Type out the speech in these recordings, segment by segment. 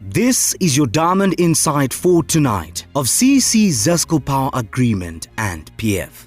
This is your Diamond Insight for tonight of ZESCO Power Agreement and PF.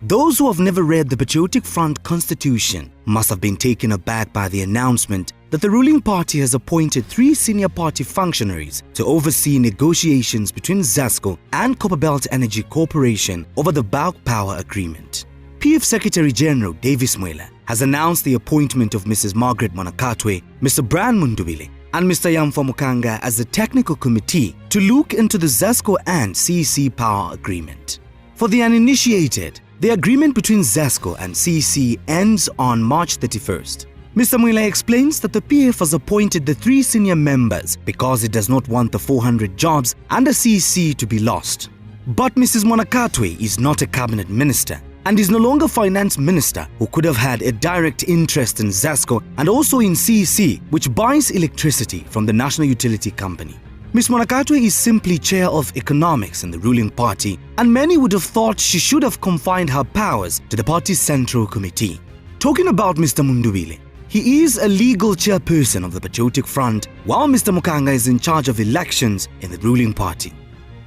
Those who have never read the Patriotic Front Constitution must have been taken aback by the announcement that the ruling party has appointed 3 senior party functionaries to oversee negotiations between ZESCO and Copperbelt Energy Corporation over the bulk power agreement. PF Secretary General Davis Mwela has announced the appointment of Mrs. Margaret Monakatwe, Mr. Brian Mundubile, and Mr. Yamfa Mukanga as the technical committee to look into the ZESCO and CEC power agreement. For the uninitiated, the agreement between ZESCO and CEC ends on March 31st. Mr. Mwela explains that the PF has appointed the 3 senior members because it does not want the 400 jobs under CEC to be lost. But Mrs. Monakatwe is not a cabinet minister and is no longer finance minister who could have had a direct interest in ZESCO and also in CEC, which buys electricity from the National Utility Company. Ms. Monakatwe is simply chair of economics in the ruling party, and many would have thought she should have confined her powers to the party's central committee. Talking about Mr. Mundubile, he is a legal chairperson of the Patriotic Front, while Mr. Mukanga is in charge of elections in the ruling party.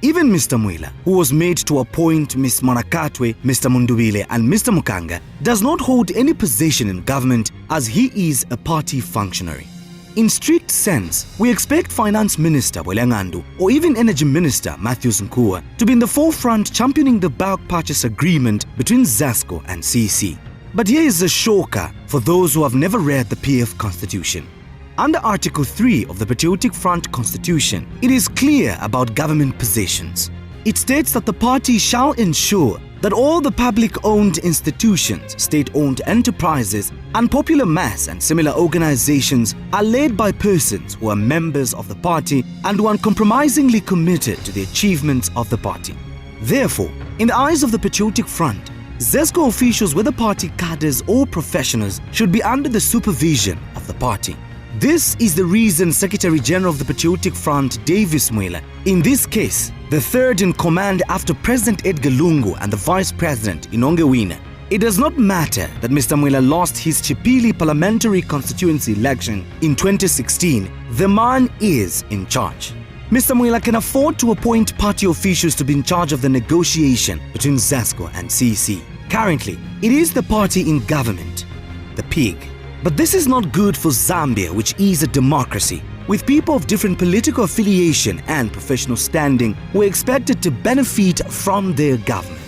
Even Mr. Mwela, who was made to appoint Ms. Monakatwe, Mr. Mundubile and Mr. Mukanga, does not hold any position in government as he is a party functionary. In strict sense, we expect Finance Minister Bolangandu or even Energy Minister Matthews Nkua to be in the forefront championing the bulk purchase agreement between ZESCO and CEC. But here is a shocker for those who have never read the PF Constitution. Under Article 3 of the Patriotic Front Constitution, it is clear about government positions. It states that the party shall ensure that all the public-owned institutions, state-owned enterprises, and popular mass and similar organizations are led by persons who are members of the party and who are uncompromisingly committed to the achievements of the party. Therefore, in the eyes of the Patriotic Front, ZESCO officials, whether party cadres or professionals, should be under the supervision of the party. This is the reason Secretary General of the Patriotic Front, Davis Mwela, in this case, the third in command after President Edgar Lungu and the Vice President Inonge Wina. It does not matter that Mr. Mwela lost his Chipili parliamentary constituency election in 2016, the man is in charge. Mr. Mwela can afford to appoint party officials to be in charge of the negotiation between ZESCO and CEC. Currently, it is the party in government, the pig. But this is not good for Zambia, which is a democracy, with people of different political affiliation and professional standing who are expected to benefit from their government.